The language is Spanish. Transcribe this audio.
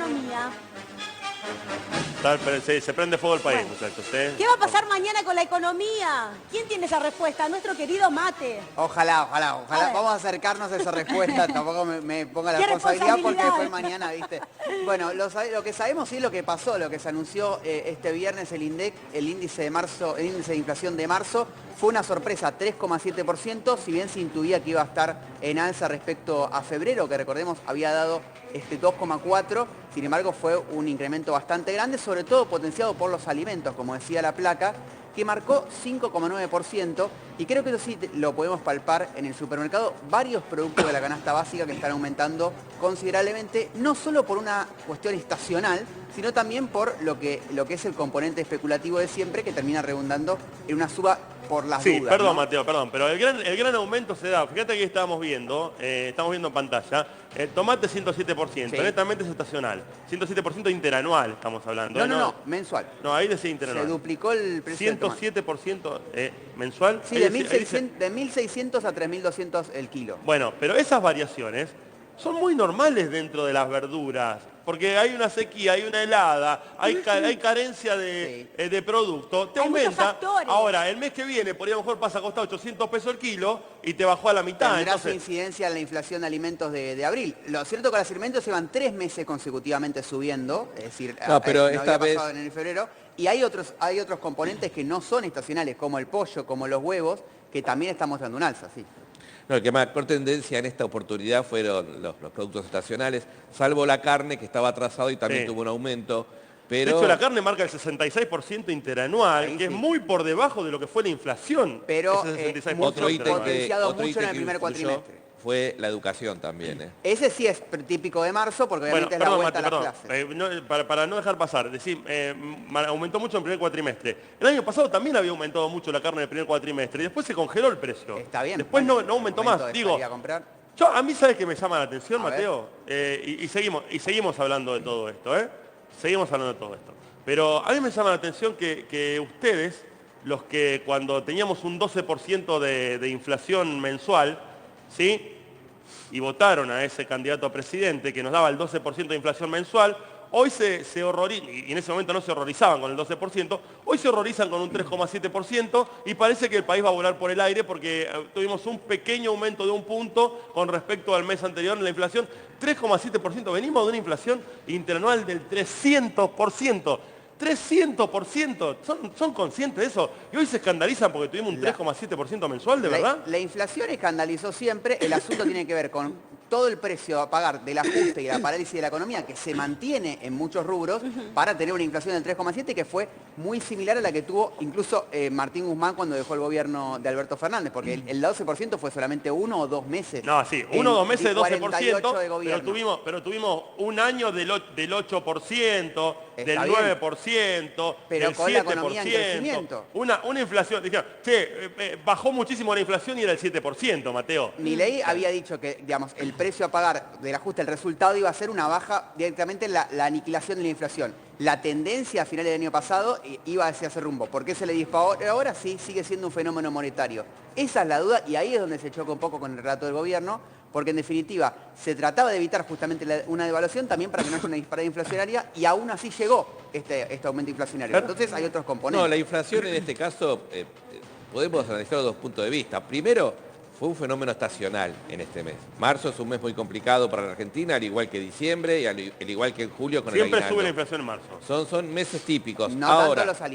economía. Se prende fuego el país, Bueno. muchachos. ¿Qué va a pasar mañana con la economía? ¿Quién tiene esa respuesta? Nuestro querido Mate. Ojalá. A ver. Vamos a acercarnos a esa respuesta. Tampoco me ponga la ¿Qué responsabilidad porque responsabilidad? fue mañana, ¿viste? Bueno, lo que sabemos sí es lo que pasó, lo que se anunció este viernes el índice de inflación de marzo. Fue una sorpresa, 3,7%, si bien se intuía que iba a estar en alza respecto a febrero, que recordemos había dado 2,4%, sin embargo fue un incremento bastante grande, sobre todo potenciado por los alimentos, como decía la placa, que marcó 5,9%, y creo que eso sí lo podemos palpar en el supermercado, varios productos de la canasta básica que están aumentando considerablemente, no solo por una cuestión estacional, sino también por lo que es el componente especulativo de siempre, que termina redundando en una suba por las Sí, dudas. perdón, ¿no? Mateo, perdón, pero el gran aumento se da, fíjate que estábamos viendo en pantalla, tomate 107%, Sí. netamente es estacional, 107% interanual estamos hablando. No, mensual. No, ahí decía Se interanual. duplicó el precio del tomate. 107% mensual. Sí, Ahí de dice- 1.600 a 3.200 el kilo. Bueno, pero esas variaciones son muy normales dentro de las verduras, porque hay una sequía, hay una helada, hay carencia de producto, te Hay muchos aumenta. factores. Ahora, el mes que viene, por ahí a lo mejor pasa a costar 800 pesos el kilo y te bajó a la mitad. Tendrá su Entonces, incidencia en la inflación de alimentos de abril. Lo cierto es que los alimentos llevan 3 meses consecutivamente subiendo, es decir, No, pero no esta había vez- pasado en enero y febrero, y hay otros componentes que no son estacionales, como el pollo, como los huevos, que también están mostrando un alza, sí. No, el que marcó tendencia en esta oportunidad fueron los productos estacionales, salvo la carne, que estaba atrasado y también Sí. tuvo un aumento. de Pero hecho, la carne marca el 66% interanual, Ahí que es sí. muy por debajo de lo que fue la inflación. Pero, ese 66% otro ítem interanual. potenciado mucho en el que primer influyó cuatrimestre. fue la educación también. Ese sí es típico de marzo, porque Bueno, obviamente es la perdón, vuelta Mate, a las perdón. clases. Para no dejar pasar, decir, aumentó mucho en el primer cuatrimestre. El año pasado también había aumentado mucho la carne en el primer cuatrimestre y después se congeló el precio. Está bien. Después bueno, no aumentó momento más. de Digo, salir a comprar. a mí sabes que me llama la atención, A ver. Mateo, y seguimos hablando de todo esto, Seguimos hablando de todo esto. Pero a mí me llama la atención que ustedes, los que cuando teníamos un 12% de inflación mensual, ¿sí? Y votaron a ese candidato a presidente que nos daba el 12% de inflación mensual, hoy se horrorizan, y en ese momento no se horrorizaban con el 12%, hoy se horrorizan con un 3,7% y parece que el país va a volar por el aire porque tuvimos un pequeño aumento de un punto con respecto al mes anterior en la inflación, 3,7%, venimos de una inflación interanual del 300%. 300%, ¿son conscientes de eso? Y hoy se escandalizan porque tuvimos un 3,7% mensual, ¿de verdad? La inflación escandalizó siempre, el asunto tiene que ver con todo el precio a pagar del ajuste y la parálisis de la economía que se mantiene en muchos rubros para tener una inflación del 3,7 que fue muy similar a la que tuvo incluso Martín Guzmán cuando dejó el gobierno de Alberto Fernández, porque el 12% fue solamente 1 o 2 meses. No, sí, 1 o 2 meses de 48 12%, de gobierno. pero tuvimos un año del 8%, del Está bien. 9%, Pero del con la economía en 7%. crecimiento. Una inflación, dijeron, bajó muchísimo la inflación y era el 7%, Mateo. Milei había dicho que, digamos, el precio a pagar del ajuste, el resultado iba a ser una baja directamente en la aniquilación de la inflación. La tendencia a finales del año pasado iba hacia ese rumbo. ¿Por qué se le disparó ahora? Sí, sigue siendo un fenómeno monetario. Esa es la duda y ahí es donde se choca un poco con el relato del gobierno, porque en definitiva se trataba de evitar justamente una devaluación también para que no haya una disparada inflacionaria y aún así llegó este aumento inflacionario. Entonces hay otros componentes. no, la inflación en este caso podemos analizarlo de dos puntos de vista. Primero, fue un fenómeno estacional en este mes. Marzo es un mes muy complicado para la Argentina, al igual que diciembre y al igual que julio con Siempre el sube la aguinaldo. inflación en marzo. Son meses típicos. No Ahora, tanto los